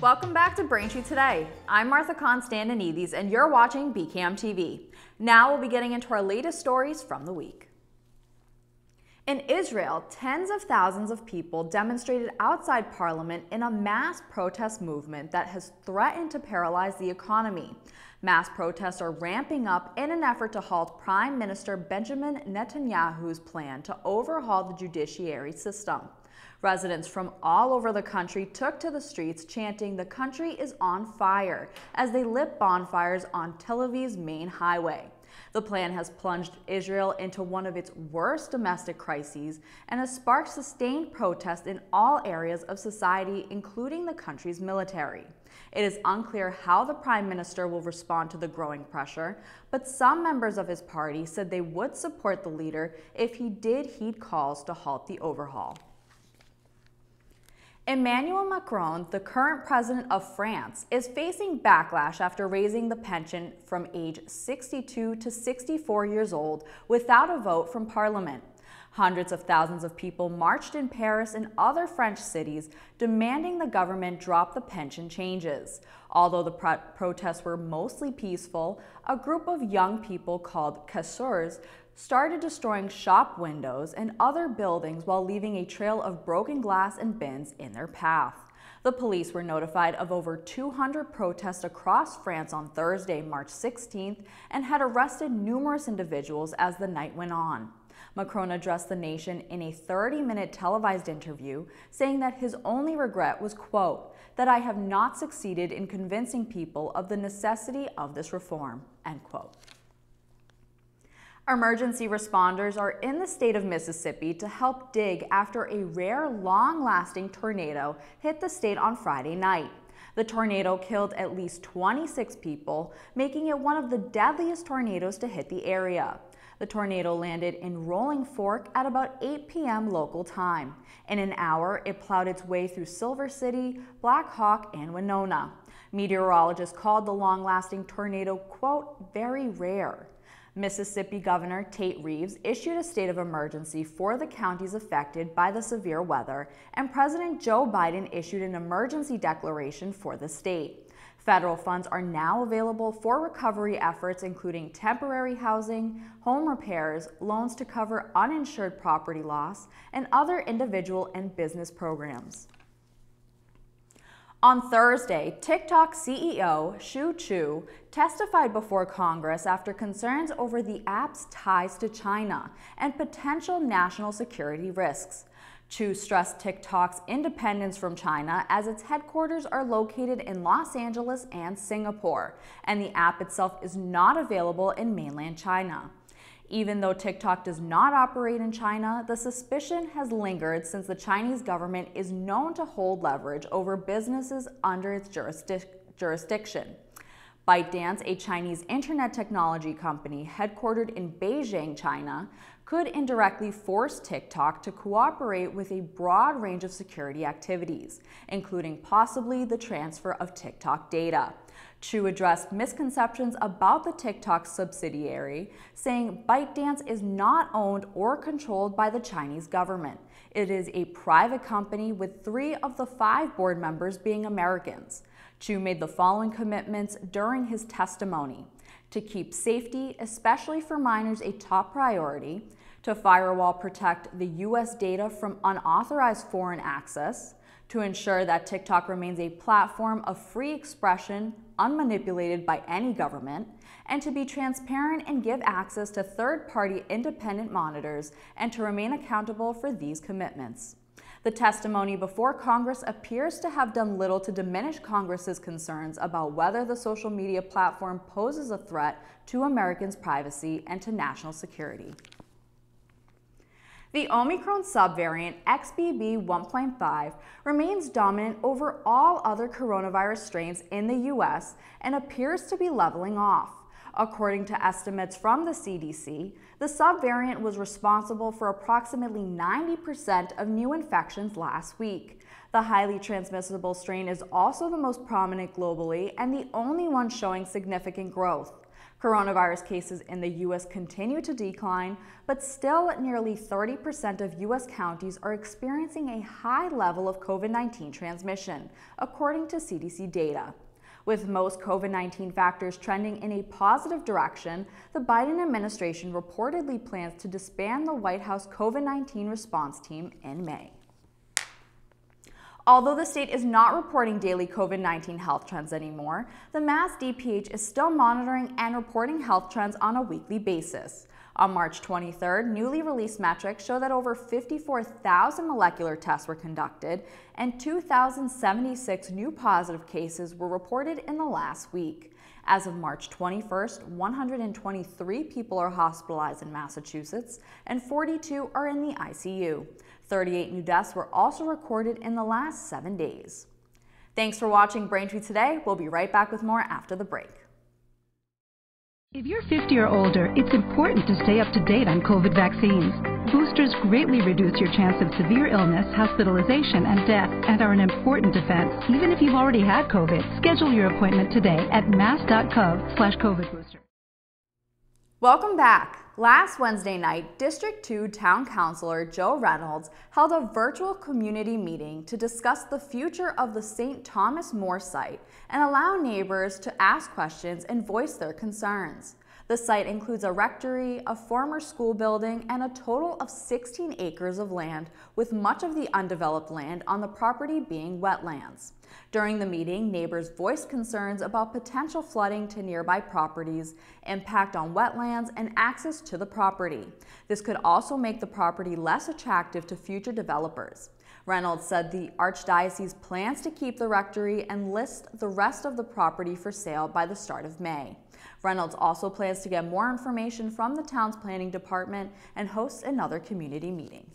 Welcome back to Braintree Today. I'm Martha Konstandinidis and you're watching BCAM TV. Now we'll be getting into our latest stories from the week. In Israel, tens of thousands of people demonstrated outside parliament in a mass protest movement that has threatened to paralyze the economy. Mass protests are ramping up in an effort to halt Prime Minister Benjamin Netanyahu's plan to overhaul the judiciary system. Residents from all over the country took to the streets chanting "The country is on fire" as they lit bonfires on Tel Aviv's main highway. The plan has plunged Israel into one of its worst domestic crises and has sparked sustained protest in all areas of society, including the country's military. It is unclear how the Prime Minister will respond to the growing pressure, but some members of his party said they would support the leader if he did heed calls to halt the overhaul. Emmanuel Macron, the current president of France, is facing backlash after raising the pension from age 62 to 64 years old without a vote from Parliament. Hundreds of thousands of people marched in Paris and other French cities demanding the government drop the pension changes. Although the protests were mostly peaceful, a group of young people called casseurs started destroying shop windows and other buildings while leaving a trail of broken glass and bins in their path. The police were notified of over 200 protests across France on Thursday, March 16th, and had arrested numerous individuals as the night went on. Macron addressed the nation in a 30-minute televised interview, saying that his only regret was, quote, "that I have not succeeded in convincing people of the necessity of this reform," end quote. Emergency responders are in the state of Mississippi to help dig after a rare, long-lasting tornado hit the state on Friday night. The tornado killed at least 26 people, making it one of the deadliest tornadoes to hit the area. The tornado landed in Rolling Fork at about 8 p.m. local time. In an hour, it plowed its way through Silver City, Black Hawk, and Winona. Meteorologists called the long-lasting tornado, quote, "very rare." Mississippi Governor Tate Reeves issued a state of emergency for the counties affected by the severe weather, and President Joe Biden issued an emergency declaration for the state. Federal funds are now available for recovery efforts, including temporary housing, home repairs, loans to cover uninsured property loss, and other individual and business programs. On Thursday, TikTok CEO Shu Chu testified before Congress after concerns over the app's ties to China and potential national security risks. Chu stressed TikTok's independence from China as its headquarters are located in Los Angeles and Singapore, and the app itself is not available in mainland China. Even though TikTok does not operate in China, the suspicion has lingered since the Chinese government is known to hold leverage over businesses under its jurisdiction. ByteDance, a Chinese internet technology company headquartered in Beijing, China, could indirectly force TikTok to cooperate with a broad range of security activities, including possibly the transfer of TikTok data. Chu addressed misconceptions about the TikTok subsidiary, saying ByteDance is not owned or controlled by the Chinese government. It is a private company with 3 of the 5 board members being Americans. Chu made the following commitments during his testimony: to keep safety, especially for minors, a top priority, to firewall protect the U.S. data from unauthorized foreign access, to ensure that TikTok remains a platform of free expression, unmanipulated by any government, and to be transparent and give access to third-party independent monitors, and to remain accountable for these commitments. The testimony before Congress appears to have done little to diminish Congress's concerns about whether the social media platform poses a threat to Americans' privacy and to national security. The Omicron subvariant XBB.1.5 remains dominant over all other coronavirus strains in the U.S. and appears to be leveling off. According to estimates from the CDC, the subvariant was responsible for approximately 90% of new infections last week. The highly transmissible strain is also the most prominent globally and the only one showing significant growth. Coronavirus cases in the U.S. continue to decline, but still nearly 30% of U.S. counties are experiencing a high level of COVID-19 transmission, according to CDC data. With most COVID-19 factors trending in a positive direction, the Biden administration reportedly plans to disband the White House COVID-19 response team in May. Although the state is not reporting daily COVID-19 health trends anymore, the Mass DPH is still monitoring and reporting health trends on a weekly basis. On March 23rd, newly released metrics show that over 54,000 molecular tests were conducted and 2,076 new positive cases were reported in the last week. As of March 21st, 123 people are hospitalized in Massachusetts and 42 are in the ICU. 38 new deaths were also recorded in the last 7 days. Thanks for watching Braintree today. We'll be right back with more after the break. If you're 50 or older, it's important to stay up to date on COVID vaccines. Boosters greatly reduce your chance of severe illness, hospitalization, and death, and are an important defense, even if you've already had COVID. Schedule your appointment today at mass.gov/COVIDbooster. Welcome back. Last Wednesday night, District 2 Town Councilor Joe Reynolds held a virtual community meeting to discuss the future of the St. Thomas More site and allow neighbors to ask questions and voice their concerns. The site includes a rectory, a former school building, and a total of 16 acres of land, with much of the undeveloped land on the property being wetlands. During the meeting, neighbors voiced concerns about potential flooding to nearby properties, impact on wetlands, and access to the property. This could also make the property less attractive to future developers. Reynolds said the Archdiocese plans to keep the rectory and list the rest of the property for sale by the start of May. Reynolds also plans to get more information from the town's planning department and hosts another community meeting.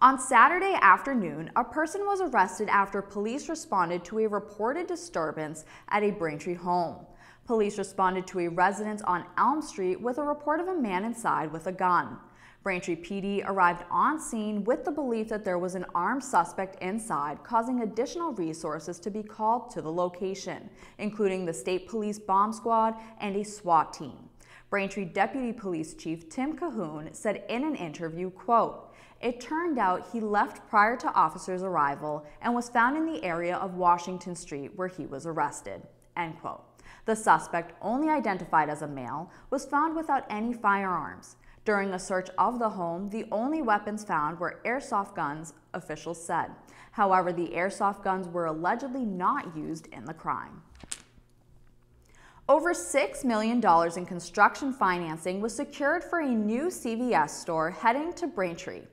On Saturday afternoon, a person was arrested after police responded to a reported disturbance at a Braintree home. Police responded to a residence on Elm Street with a report of a man inside with a gun. Braintree PD arrived on scene with the belief that there was an armed suspect inside, causing additional resources to be called to the location, including the State Police Bomb Squad and a SWAT team. Braintree Deputy Police Chief Tim Cahoon said in an interview, quote, "It turned out he left prior to officers' arrival and was found in the area of Washington Street where he was arrested," end quote. The suspect, only identified as a male, was found without any firearms. During a search of the home, the only weapons found were airsoft guns, officials said. However, the airsoft guns were allegedly not used in the crime. Over $6 million in construction financing was secured for a new CVS store heading to Braintree.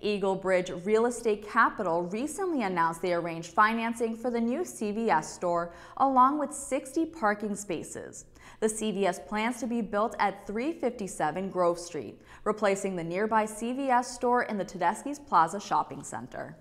Eagle Bridge Real Estate Capital recently announced they arranged financing for the new CVS store along with 60 parking spaces. The CVS plans to be built at 357 Grove Street, replacing the nearby CVS store in the Tedeschi's Plaza Shopping Center.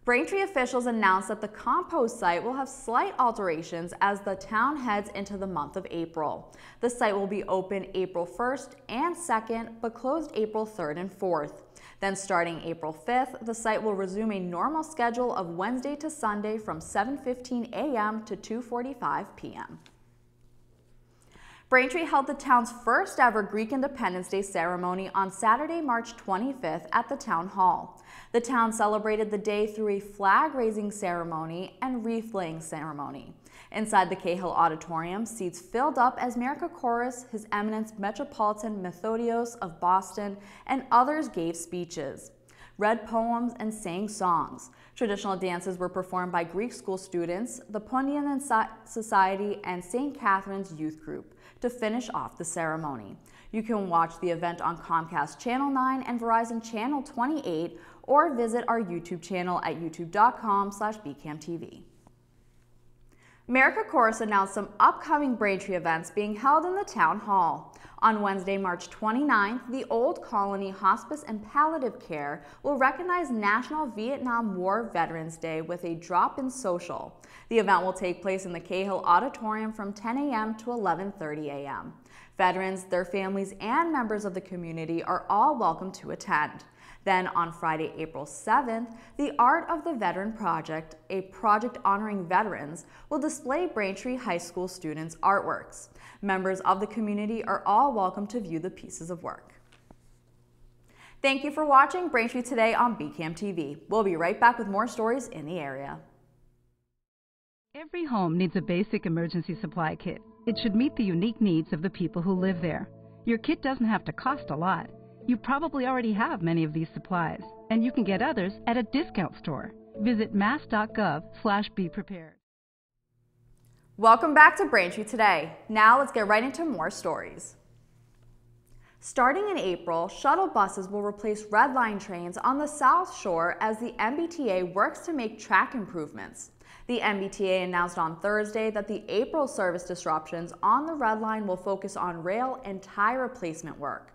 Braintree officials announced that the compost site will have slight alterations as the town heads into the month of April. The site will be open April 1st and 2nd, but closed April 3rd and 4th. Then starting April 5th, the site will resume a normal schedule of Wednesday to Sunday from 7:15 a.m. to 2:45 p.m. Braintree held the town's first ever Greek Independence Day ceremony on Saturday, March 25th at the town hall. The town celebrated the day through a flag-raising ceremony and wreath-laying ceremony. Inside the Cahill Auditorium, seats filled up as Mercochorus, His Eminence Metropolitan Methodios of Boston, and others gave speeches, read poems, and sang songs. Traditional dances were performed by Greek school students, the Pundian Society, and St. Catherine's Youth Group to finish off the ceremony. You can watch the event on Comcast Channel 9 and Verizon Channel 28, or visit our YouTube channel at youtube.com/bcamtv. Mercochorus announced some upcoming Braintree events being held in the town hall. On Wednesday, March 29th, the Old Colony Hospice and Palliative Care will recognize National Vietnam War Veterans Day with a drop-in social. The event will take place in the Cahill Auditorium from 10 a.m. to 11:30 a.m. Veterans, their families, and members of the community are all welcome to attend. Then on Friday, April 7th, the Art of the Veteran Project, a project honoring veterans, will display Braintree High School students' artworks. Members of the community are all welcome to view the pieces of work. Thank you for watching Braintree Today on BCAM TV. We'll be right back with more stories in the area. Every home needs a basic emergency supply kit. It should meet the unique needs of the people who live there. Your kit doesn't have to cost a lot. You probably already have many of these supplies, and you can get others at a discount store. Visit mass.gov/beprepared. Welcome back to Braintree Today. Now let's get right into more stories. Starting in April, shuttle buses will replace Red Line trains on the South Shore as the MBTA works to make track improvements. The MBTA announced on Thursday that the April service disruptions on the Red Line will focus on rail and tie replacement work.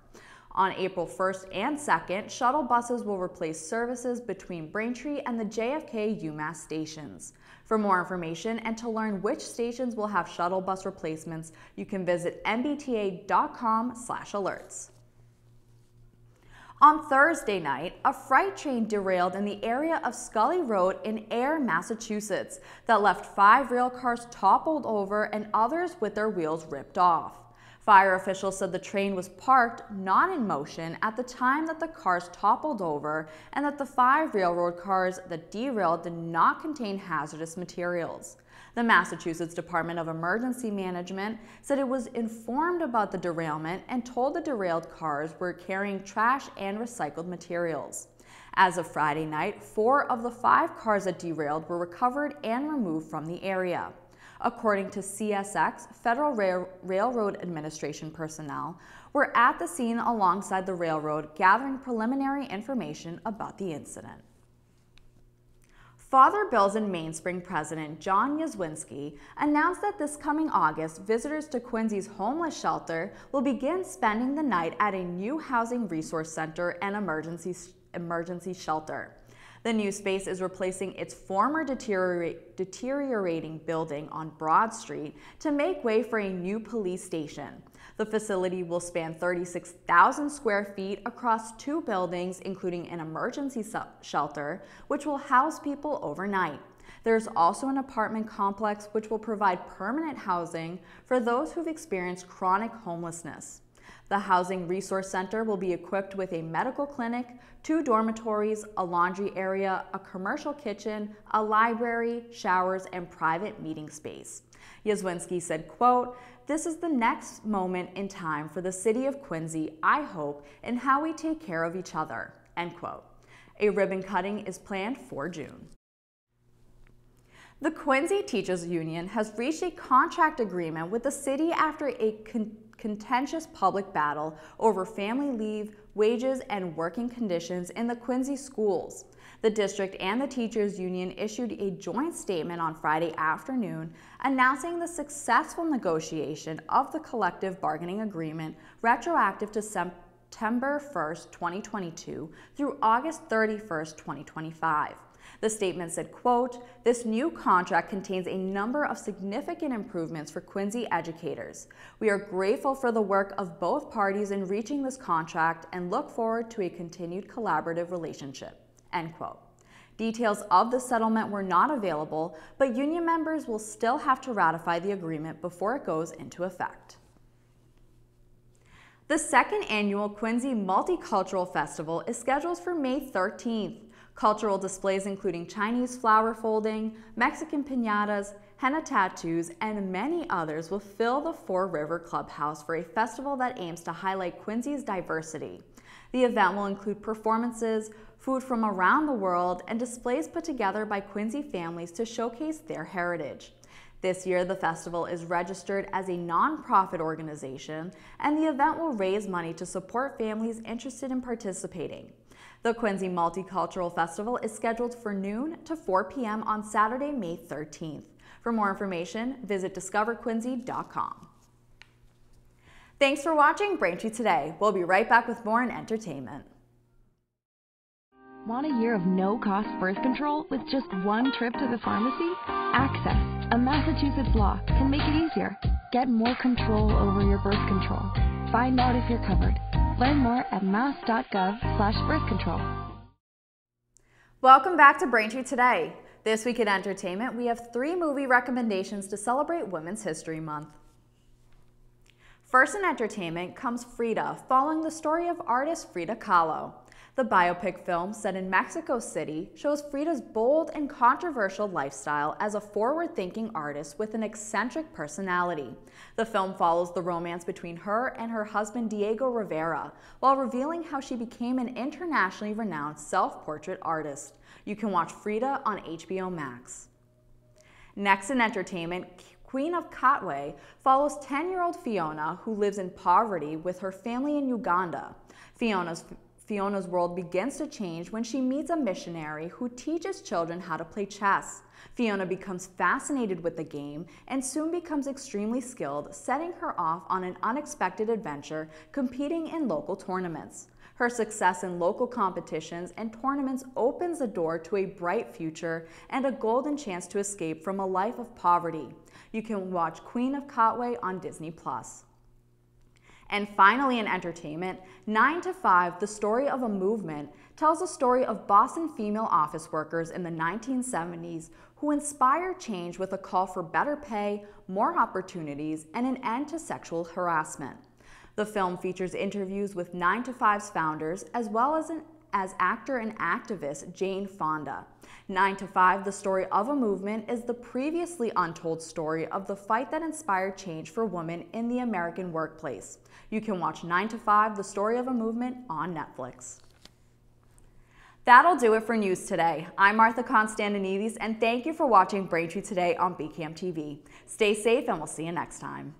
On April 1st and 2nd, shuttle buses will replace services between Braintree and the JFK UMass stations. For more information and to learn which stations will have shuttle bus replacements, you can visit mbta.com/alerts. On Thursday night, a freight train derailed in the area of Scully Road in Ayer, Massachusetts, that left 5 rail cars toppled over and others with their wheels ripped off. Fire officials said the train was parked, not in motion, at the time that the cars toppled over, and that the 5 railroad cars that derailed did not contain hazardous materials. The Massachusetts Department of Emergency Management said it was informed about the derailment and told the derailed cars were carrying trash and recycled materials. As of Friday night, 4 of the 5 cars that derailed were recovered and removed from the area. According to CSX, Federal Railroad Administration personnel were at the scene alongside the railroad gathering preliminary information about the incident. Father Bills and Mainspring President John Yaswinski announced that this coming August, visitors to Quincy's homeless shelter will begin spending the night at a new housing resource center and emergency shelter. The new space is replacing its former deteriorating building on Broad Street to make way for a new police station. The facility will span 36,000 square feet across 2 buildings, including an emergency shelter, which will house people overnight. There's also an apartment complex which will provide permanent housing for those who've experienced chronic homelessness. The Housing Resource Center will be equipped with a medical clinic, 2 dormitories, a laundry area, a commercial kitchen, a library, showers, and private meeting space. Yaswinski said, quote, "This is the next moment in time for the city of Quincy, I hope, in how we take care of each other," end quote. A ribbon cutting is planned for June. The Quincy Teachers Union has reached a contract agreement with the city after a contentious public battle over family leave, wages, and working conditions in the Quincy schools. The district and the teachers union issued a joint statement on Friday afternoon announcing the successful negotiation of the collective bargaining agreement retroactive to September 1st, 2022 through August 31st, 2025. The statement said, quote, "This new contract contains a number of significant improvements for Quincy educators. We are grateful for the work of both parties in reaching this contract and look forward to a continued collaborative relationship," end quote. Details of the settlement were not available, but union members will still have to ratify the agreement before it goes into effect. The 2nd annual Quincy Multicultural Festival is scheduled for May 13th. Cultural displays including Chinese flower folding, Mexican piñatas, henna tattoos, and many others will fill the Four River Clubhouse for a festival that aims to highlight Quincy's diversity. The event will include performances, food from around the world, and displays put together by Quincy families to showcase their heritage. This year, the festival is registered as a nonprofit organization, and the event will raise money to support families interested in participating. The Quincy Multicultural Festival is scheduled for noon to 4 p.m. on Saturday, May 13th. For more information, visit discoverquincy.com. Thanks for watching Braintree Today. We'll be right back with more in entertainment. Want a year of no-cost birth control with just one trip to the pharmacy? Access, a Massachusetts law, can make it easier. Get more control over your birth control. Find out if you're covered. Learn more at mass.gov/birthcontrol. Welcome back to Braintree Today. This week in entertainment, we have 3 movie recommendations to celebrate Women's History Month. First in entertainment comes Frida, following the story of artist Frida Kahlo. The biopic film, set in Mexico City, shows Frida's bold and controversial lifestyle as a forward-thinking artist with an eccentric personality. The film follows the romance between her and her husband Diego Rivera, while revealing how she became an internationally renowned self-portrait artist. You can watch Frida on HBO Max. Next in entertainment, Queen of Katwe follows 10-year-old Fiona, who lives in poverty with her family in Uganda. Fiona's world begins to change when she meets a missionary who teaches children how to play chess. Fiona becomes fascinated with the game and soon becomes extremely skilled, setting her off on an unexpected adventure, competing in local tournaments. Her success in local competitions and tournaments opens the door to a bright future and a golden chance to escape from a life of poverty. You can watch Queen of Katwe on Disney+. And finally in entertainment, 9 to 5, The Story of a Movement, tells the story of Boston female office workers in the 1970s who inspired change with a call for better pay, more opportunities, and an end to sexual harassment. The film features interviews with 9 to 5's founders as well as actor and activist Jane Fonda. 9 to 5, The Story of a Movement is the previously untold story of the fight that inspired change for women in the American workplace. You can watch 9 to 5, The Story of a Movement on Netflix. That'll do it for news today. I'm Martha Konstandinidis, and thank you for watching Braintree Today on BCAM TV. Stay safe, and we'll see you next time.